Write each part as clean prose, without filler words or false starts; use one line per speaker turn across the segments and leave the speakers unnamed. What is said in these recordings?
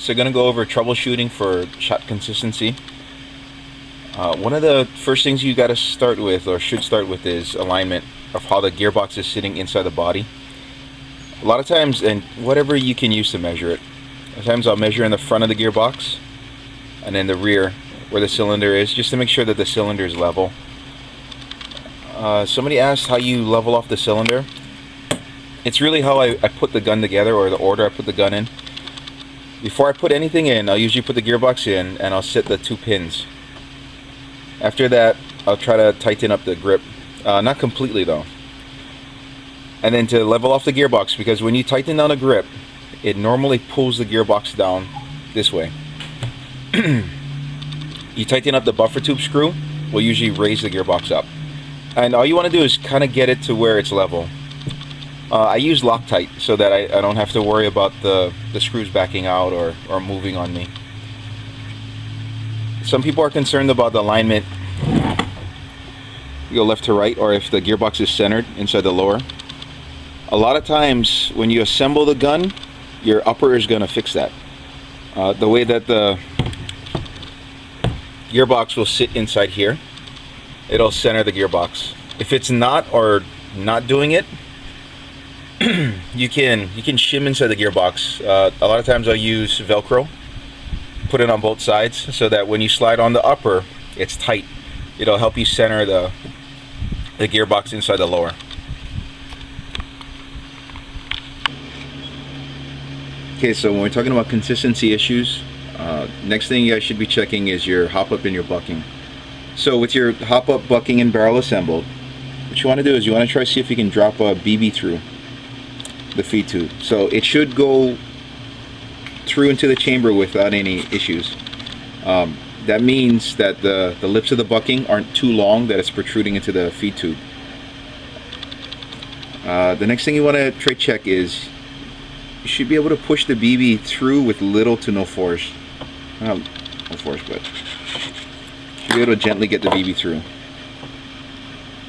So I'm going to go over troubleshooting for shot consistency. One of the first things you got to start with, or should start with, is alignment of how the gearbox is sitting inside the body. A lot of times, and whatever you can use to measure it, sometimes I'll measure in the front of the gearbox and in the rear where the cylinder is, just to make sure that the cylinder is level. Somebody asked how you level off the cylinder. It's really how I put the gun together, or the order I put the gun in. Before I put anything in, I'll usually put the gearbox in and I'll set the 2 pins. After that, I'll try to tighten up the grip. Not completely though. And then to level off the gearbox, because when you tighten down a grip, it normally pulls the gearbox down this way. You tighten up the buffer tube screw, will usually raise the gearbox up. And all you want to do is kind of get it to where it's level. I use Loctite so that I don't have to worry about the screws backing out or moving on me. Some people are concerned about the alignment. You go left to right, or if the gearbox is centered inside the lower. A lot of times when you assemble the gun, your upper is going to fix that. The way that the gearbox will sit inside here, it'll center the gearbox. If it's not, or not doing it, you can shim inside the gearbox. A lot of times I'll use Velcro, put it on both sides, so that when you slide on the upper, it's tight. It'll help you center the gearbox inside the lower. Okay, so when we're talking about consistency issues, next thing you guys should be checking is your hop up and your bucking. So with your hop up, bucking, and barrel assembled, what you want to do is you want to try to see if you can drop a BB through the feed tube. So it should go through into the chamber without any issues. That means that the lips of the bucking aren't too long that it's protruding into the feed tube. The next thing you want to try check is you should be able to push the BB through with little to no force. No force, but you should be able to gently get the BB through.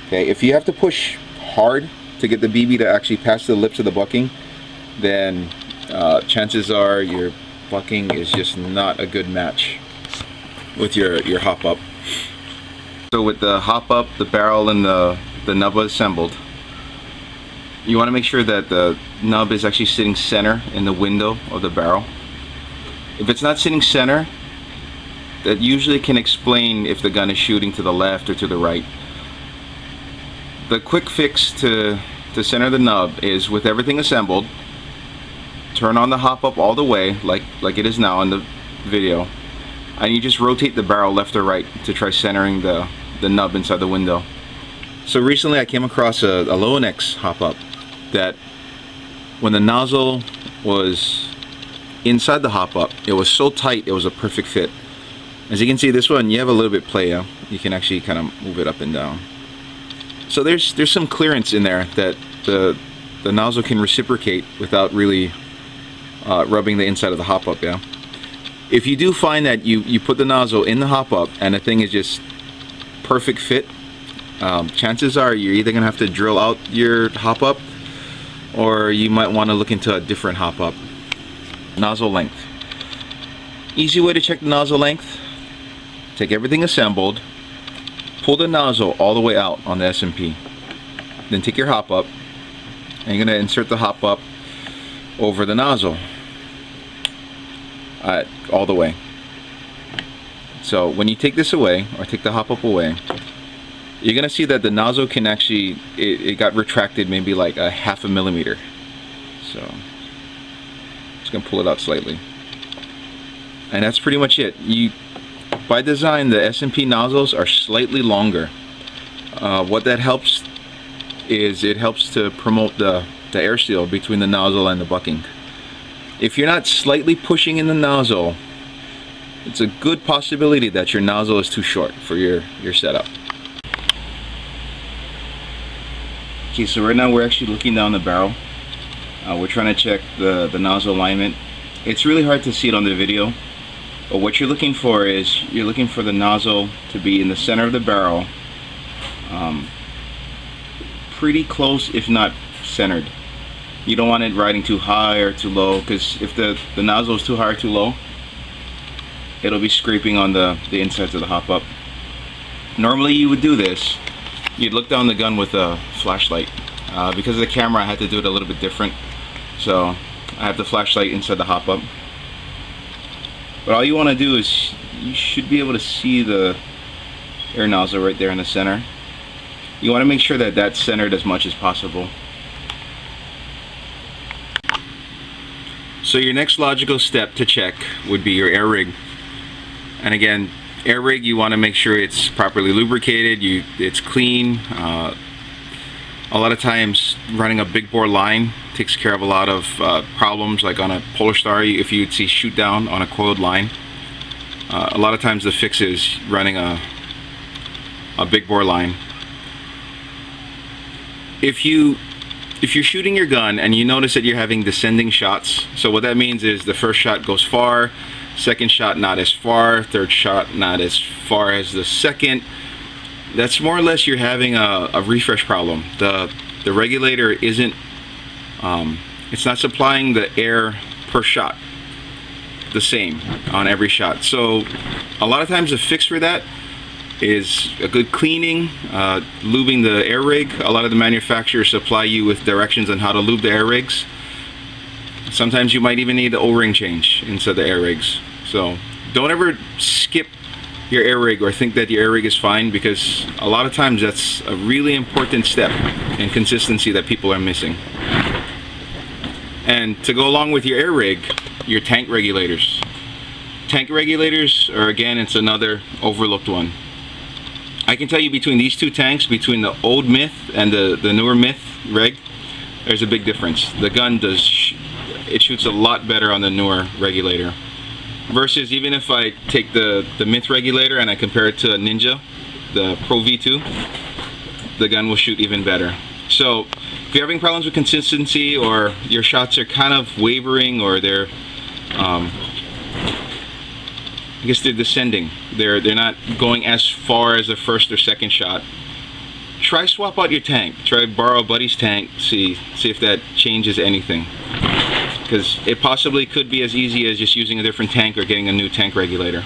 Okay, if you have to push hard to get the BB to actually pass the lips of the bucking, then chances are your bucking is just not a good match with your hop up. So with the hop up, the barrel, and the nub assembled, you want to make sure that the nub is actually sitting center in the window of the barrel. If it's not sitting center, that usually can explain if the gun is shooting to the left or to the right. The quick fix to center the nub is, with everything assembled, turn on the hop up all the way, like it is now in the video, and you just rotate the barrel left or right to try centering the nub inside the window. So recently I came across a Low-NX hop up that when the nozzle was inside the hop up, it was so tight it was a perfect fit. As you can see, this one you have a little bit play. You can actually kind of move it up and down. So there's some clearance in there that the nozzle can reciprocate without really rubbing the inside of the hop up. Yeah. If you do find that you put the nozzle in the hop up and the thing is just perfect fit, chances are you're either gonna have to drill out your hop up, or you might want to look into a different hop up. Nozzle length. Easy way to check the nozzle length: take everything assembled, pull the nozzle all the way out on the SMP, then take your hop up and you're going to insert the hop up over the nozzle all the way. So when you take this away, or take the hop up away, you're going to see that the nozzle can actually, it got retracted maybe like a ½ millimeter. So just going to pull it out slightly, and that's pretty much it. By design, the SMP nozzles are slightly longer. What that helps is it helps to promote the airseal between the nozzle and the bucking. If you're not slightly pushing in the nozzle, it's a good possibility that your nozzle is too short for your setup. Okay, so right now we're actually looking down the barrel. We're trying to check the nozzle alignment. It's really hard to see it on the video, but what you're looking for is you're looking for the nozzle to be in the center of the barrel, pretty close, if not centered. You don't want it riding too high or too low, because if the nozzle is too high or too low, it'll be scraping on the insides of the hop-up. Normally you would do this, you'd look down the gun with a flashlight. Because of the camera, I had to do it a little bit different. So I have the flashlight inside the hop-up. But all you want to do is, you should be able to see the air nozzle right there in the center. You want to make sure that that's centered as much as possible. So your next logical step to check would be your air rig. And again, air rig, you want to make sure it's properly lubricated, it's clean. A lot of times running a big bore line takes care of a lot of problems, like on a Polarstar, if you'd see shoot down on a coiled line. A lot of times the fix is running a big bore line. If you're shooting your gun and you notice that you're having descending shots, so what that means is the first shot goes far, second shot not as far, third shot not as far as the second, that's more or less you're having a refresh problem. The regulator isn't, it's not supplying the air per shot the same on every shot. So a lot of times the fix for that is a good cleaning, lubing the air rig. A lot of the manufacturers supply you with directions on how to lube the air rigs. Sometimes you might even need the O-ring change inside the air rigs. So don't ever skip your air rig or think that your air rig is fine, because a lot of times that's a really important step in consistency that people are missing. And to go along with your air rig, your tank regulators. Tank regulators are, again, it's another overlooked one. I can tell you between these two tanks, between the old Myth and the newer Myth reg, there's a big difference. The gun it shoots a lot better on the newer regulator. Versus even if I take the Myth regulator and I compare it to a Ninja, the Pro V2, the gun will shoot even better. So if you're having problems with consistency, or your shots are kind of wavering, or they're I guess they're descending, they're not going as far as the first or second shot, try swap out your tank. Try borrow a buddy's tank, see if that changes anything. Because it possibly could be as easy as just using a different tank or getting a new tank regulator.